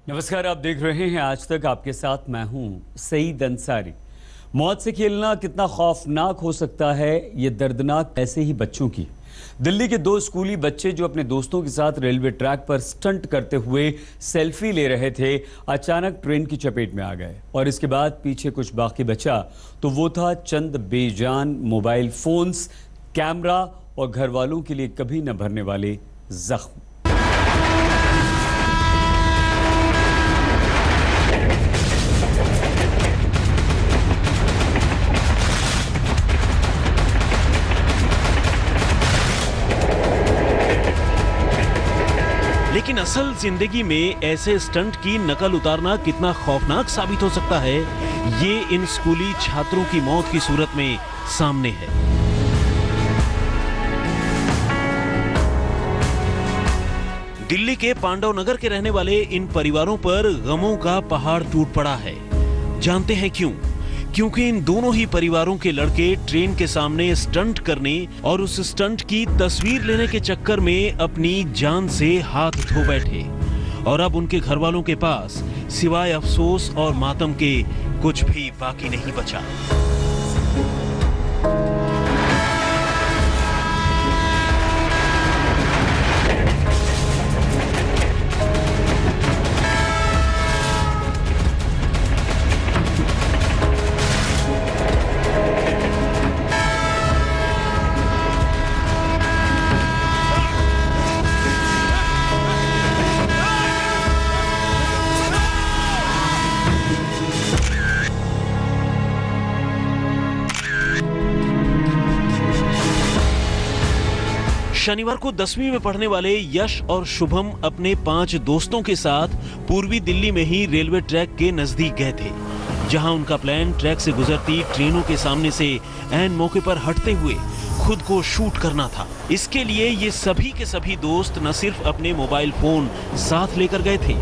नमस्कार, आप देख रहे हैं आज तक। आपके साथ मैं हूं सईद अंसारी। मौत से खेलना कितना खौफनाक हो सकता है, ये दर्दनाक ऐसे ही बच्चों की। दिल्ली के दो स्कूली बच्चे जो अपने दोस्तों के साथ रेलवे ट्रैक पर स्टंट करते हुए सेल्फी ले रहे थे, अचानक ट्रेन की चपेट में आ गए और इसके बाद पीछे कुछ बाकी बचा तो वो था चंद बेजान मोबाइल फोन्स, कैमरा और घर वालों के लिए कभी न भरने वाले जख्म। लेकिन असल जिंदगी में ऐसे स्टंट की नकल उतारना कितना खौफनाक साबित हो सकता है, ये इन स्कूली छात्रों की मौत की सूरत में सामने है। दिल्ली के पांडव नगर के रहने वाले इन परिवारों पर गमों का पहाड़ टूट पड़ा है। जानते हैं क्यों? क्योंकि इन दोनों ही परिवारों के लड़के ट्रेन के सामने स्टंट करने और उस स्टंट की तस्वीर लेने के चक्कर में अपनी जान से हाथ धो बैठे और अब उनके घर वालों के पास सिवाय अफसोस और मातम के कुछ भी बाकी नहीं बचा। शनिवार को 10वीं में पढ़ने वाले यश और शुभम अपने 5 दोस्तों के साथ पूर्वी दिल्ली में ही रेलवे ट्रैक के नजदीक गए थे, जहां उनका प्लान ट्रैक से गुजरती ट्रेनों के सामने से ऐन मौके पर हटते हुए खुद को शूट करना था। इसके लिए ये सभी के सभी दोस्त न सिर्फ अपने मोबाइल फोन साथ लेकर गए थे,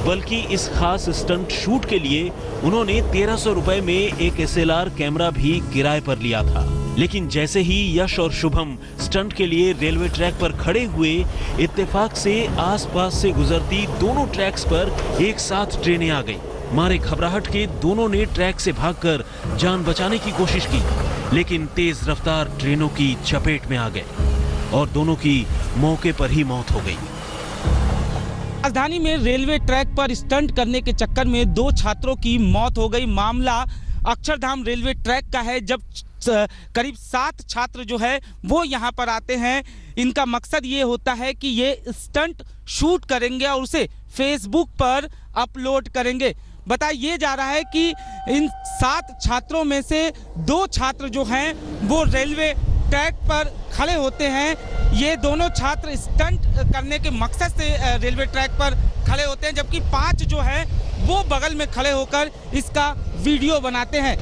बल्कि इस खास स्टंट शूट के लिए उन्होंने 1300 रुपए में एक SLR कैमरा भी किराए पर लिया था। लेकिन जैसे ही यश और शुभम स्टंट के लिए रेलवे ट्रैक पर खड़े हुए, इत्तेफाक से आसपास से गुजरती दोनों ट्रैक्स पर एक साथ ट्रेनें आ गई। मारे घबराहट के दोनों ने ट्रैक से भागकर जान बचाने की कोशिश की, लेकिन तेज रफ्तार ट्रेनों की चपेट में आ गए और दोनों की मौके पर ही मौत हो गई। राजधानी में रेलवे ट्रैक पर स्टंट करने के चक्कर में 2 छात्रों की मौत हो गई। मामला अक्षरधाम रेलवे ट्रैक का है, जब करीब 7 छात्र जो है वो यहाँ पर आते हैं। इनका मकसद ये होता है कि ये स्टंट शूट करेंगे और उसे फेसबुक पर अपलोड करेंगे। बताया जा रहा है कि इन 7 छात्रों में से 2 छात्र जो हैं वो रेलवे ट्रैक पर खड़े होते हैं। ये दोनों छात्र स्टंट करने के मकसद से रेलवे ट्रैक पर खड़े होते हैं, जबकि 5 जो है वो बगल में खड़े होकर इसका वीडियो बनाते हैं।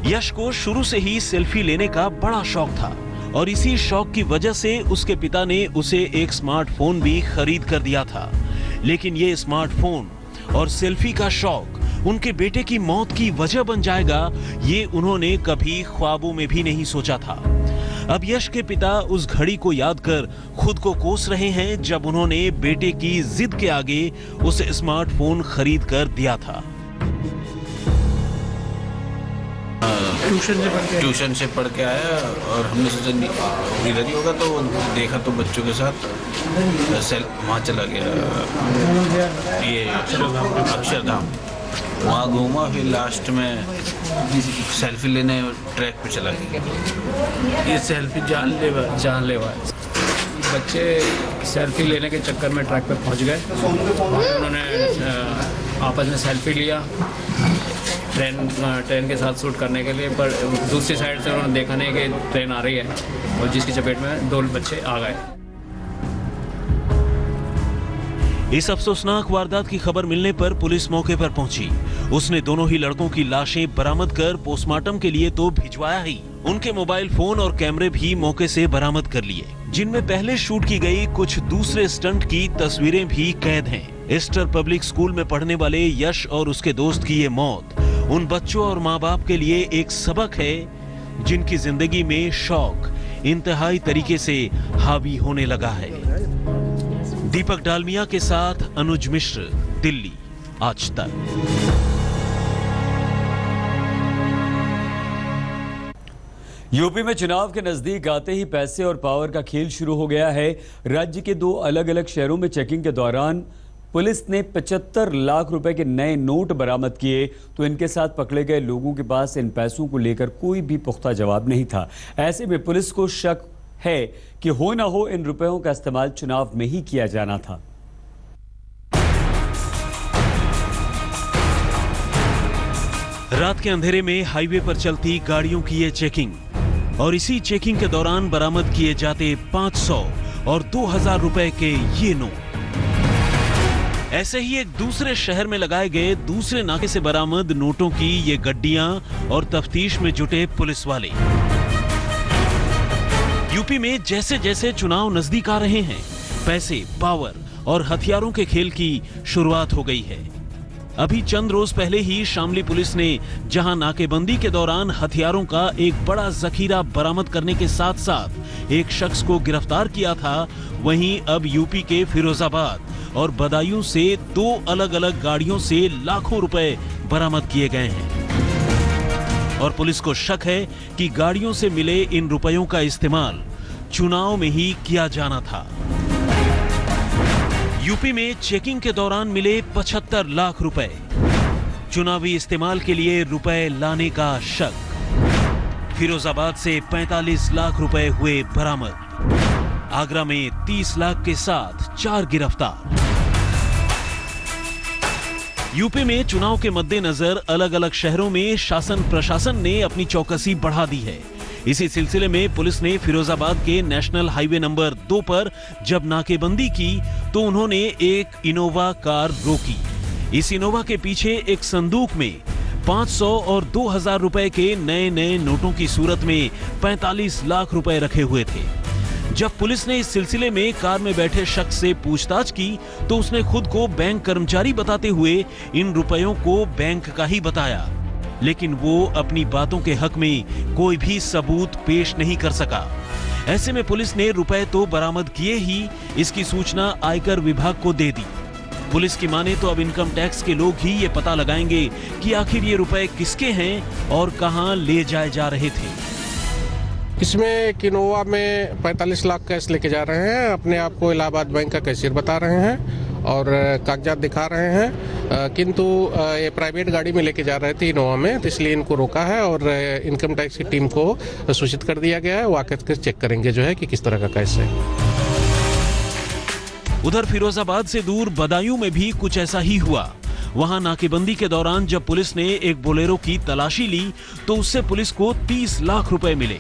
यश को शुरू से ही सेल्फी लेने का बड़ा शौक था और इसी शौक की वजह से उसके पिता ने उसे एक स्मार्टफोन भी खरीद कर दिया था। लेकिन ये स्मार्टफोन और सेल्फी का शौक उनके बेटे की मौत की वजह बन जाएगा, ये उन्होंने कभी ख्वाबों में भी नहीं सोचा था। अब यश के पिता उस घड़ी को याद कर खुद को कोस रहे हैं जब उन्होंने बेटे की जिद के आगे उसे स्मार्टफोन खरीद कर दिया था। ट्यूशन से पढ़ के आया और हमने सोचा इधर ही होगा, तो देखा तो बच्चों के साथ वहाँ चला गया, ये अक्षरधाम। वहाँ घूमा, फिर लास्ट में सेल्फी लेने ट्रैक पे चला गया। ये सेल्फी जानलेवा है। बच्चे सेल्फी लेने के चक्कर में ट्रैक पे पहुंच गए। उन्होंने आपस में सेल्फी लिया ट्रेन के साथ शूट करने के लिए, पर दूसरी साइड से उन्होंने देखा नहीं कि ट्रेन आ रही है और जिसकी चपेट में 2 बच्चे आ गए। इस अफसोसनाक वारदात की खबर मिलने पर पुलिस मौके पर पहुंची। उसने दोनों ही लड़कों की लाशें बरामद कर पोस्टमार्टम के लिए तो भिजवाया ही, उनके मोबाइल फोन और कैमरे भी मौके से बरामद कर लिए, जिनमें पहले शूट की गई कुछ दूसरे स्टंट की तस्वीरें भी कैद हैं। एस्टर पब्लिक स्कूल में पढ़ने वाले यश और उसके दोस्त की ये मौत उन बच्चों और माँ बाप के लिए एक सबक है जिनकी जिंदगी में शौक इंतहाई तरीके से हावी होने लगा है। दीपक डालमिया के साथ अनुज मिश्र, दिल्ली, आज तक। यूपी में चुनाव के नजदीक आते ही पैसे और पावर का खेल शुरू हो गया है। राज्य के 2 अलग अलग शहरों में चेकिंग के दौरान पुलिस ने 75 लाख रुपए के नए नोट बरामद किए, तो इनके साथ पकड़े गए लोगों के पास इन पैसों को लेकर कोई भी पुख्ता जवाब नहीं था। ऐसे में पुलिस को शक है कि हो ना हो इन रुपयों का इस्तेमाल चुनाव में ही किया जाना था। रात के अंधेरे में हाईवे पर चलती गाड़ियों की ये चेकिंग, और इसी चेकिंग के दौरान बरामद किए जाते 500 और 2000 रुपए के ये नोट। ऐसे ही एक दूसरे शहर में लगाए गए दूसरे नाके से बरामद नोटों की ये गड्डियां और तफ्तीश में जुटे पुलिस वाले। यूपी में जैसे जैसे चुनाव नजदीक आ रहे हैं, पैसे, पावर और हथियारों के खेल की शुरुआत हो गई है। अभी चंद रोज पहले ही शामली पुलिस ने जहां नाकेबंदी के दौरान हथियारों का एक बड़ा जखीरा बरामद करने के साथ साथ एक शख्स को गिरफ्तार किया था, वहीं अब यूपी के फिरोजाबाद और बदायूं से 2 अलग अलग गाड़ियों से लाखों रुपए बरामद किए गए हैं। और पुलिस को शक है कि गाड़ियों से मिले इन रुपयों का इस्तेमाल चुनाव में ही किया जाना था। यूपी में चेकिंग के दौरान मिले 75 लाख रुपए, चुनावी इस्तेमाल के लिए रुपए लाने का शक। फिरोजाबाद से 45 लाख रुपए हुए बरामद। आगरा में 30 लाख के साथ 4 गिरफ्तार। यूपी में चुनाव के मद्देनजर अलग अलग शहरों में शासन प्रशासन ने अपनी चौकसी बढ़ा दी है। इसी सिलसिले में पुलिस ने फिरोजाबाद के नेशनल हाईवे नंबर 2 पर जब नाकेबंदी की तो उन्होंने एक इनोवा कार रोकी। इस इनोवा के पीछे एक संदूक में 500 और 2000 रुपए के नए नए नोटों की सूरत में 45 लाख रुपए रखे हुए थे। जब पुलिस ने इस सिलसिले में कार में बैठे शख्स से पूछताछ की तो उसने खुद को बैंक कर्मचारी बताते हुए इन रुपयों को बैंक का ही बताया, लेकिन वो अपनी बातों के हक में कोई भी सबूत पेश नहीं कर सका। ऐसे में पुलिस ने रुपए तो बरामद किए ही, इसकी सूचना आयकर विभाग को दे दी। पुलिस की माने तो अब इनकम टैक्स के लोग ही ये पता लगाएंगे कि आखिर ये रुपए किसके हैं और कहां ले जाए जा रहे थे। इसमें किनोवा में 45 लाख कैश लेके जा रहे हैं। अपने आप को इलाहाबाद बैंक का कैशियर बता रहे हैं और कागजात दिखा रहे हैं, किंतु ये प्राइवेट गाड़ी में लेके जा रहे थे इनोवा में, तो इसलिए इनको रोका है और इनकम टैक्स की टीम को सूचित कर दिया गया है। वो आकर चेक करेंगे जो है कि किस तरह का कैश है। उधर फिरोजाबाद से दूर बदायूं में भी कुछ ऐसा ही हुआ। वहां नाकेबंदी के दौरान जब पुलिस ने एक बोलेरो की तलाशी ली तो उससे पुलिस को 30 लाख रुपए मिले।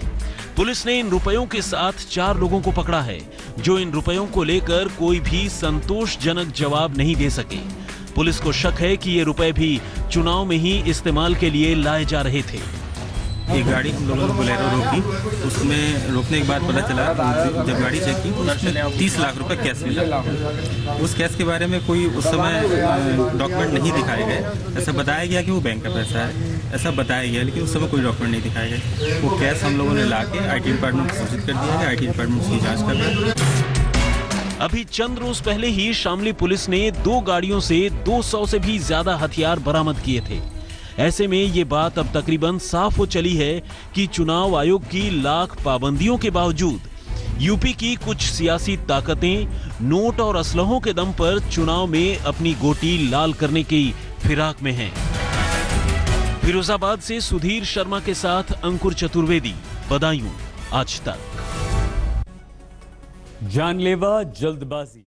पुलिस ने इन रुपयों के साथ 4 लोगों को पकड़ा है, जो इन रुपयों को लेकर कोई भी संतोषजनक जवाब नहीं दे सके। पुलिस को शक है कि ये रुपए भी चुनाव में ही इस्तेमाल के लिए लाए जा रहे थे। एक गाड़ी हम लोगों ने बोलेरो रोकी, उसमें रोकने के बाद पता चला जब गाड़ी चेक की तो उसमें 30 लाख रुपए कैश मिला। उस कैश के बारे में कोई उस समय डॉक्यूमेंट नहीं दिखाए गए। ऐसा बताया गया कि वो बैंक का पैसा है, ऐसा बताया गया, लेकिन उस समय कोई डॉक्यूमेंट नहीं दिखाए गए। वो कैश हम लोगों ने ला के IT डिपार्टमेंट को सूचित कर दिया है। IT डिपार्टमेंट उसकी जाँच कर रहा है। अभी चंद रोज पहले ही शामली पुलिस ने 2 गाड़ियों से 200 से भी ज्यादा हथियार बरामद किए थे। ऐसे में ये बात अब तकरीबन साफ हो चली है कि चुनाव आयोग की लाख पाबंदियों के बावजूद यूपी की कुछ सियासी ताकतें नोट और असलहों के दम पर चुनाव में अपनी गोटी लाल करने की फिराक में हैं। फिरोजाबाद से सुधीर शर्मा के साथ अंकुर चतुर्वेदी, बदायूं, आज तक। जानलेवा जल्दबाजी।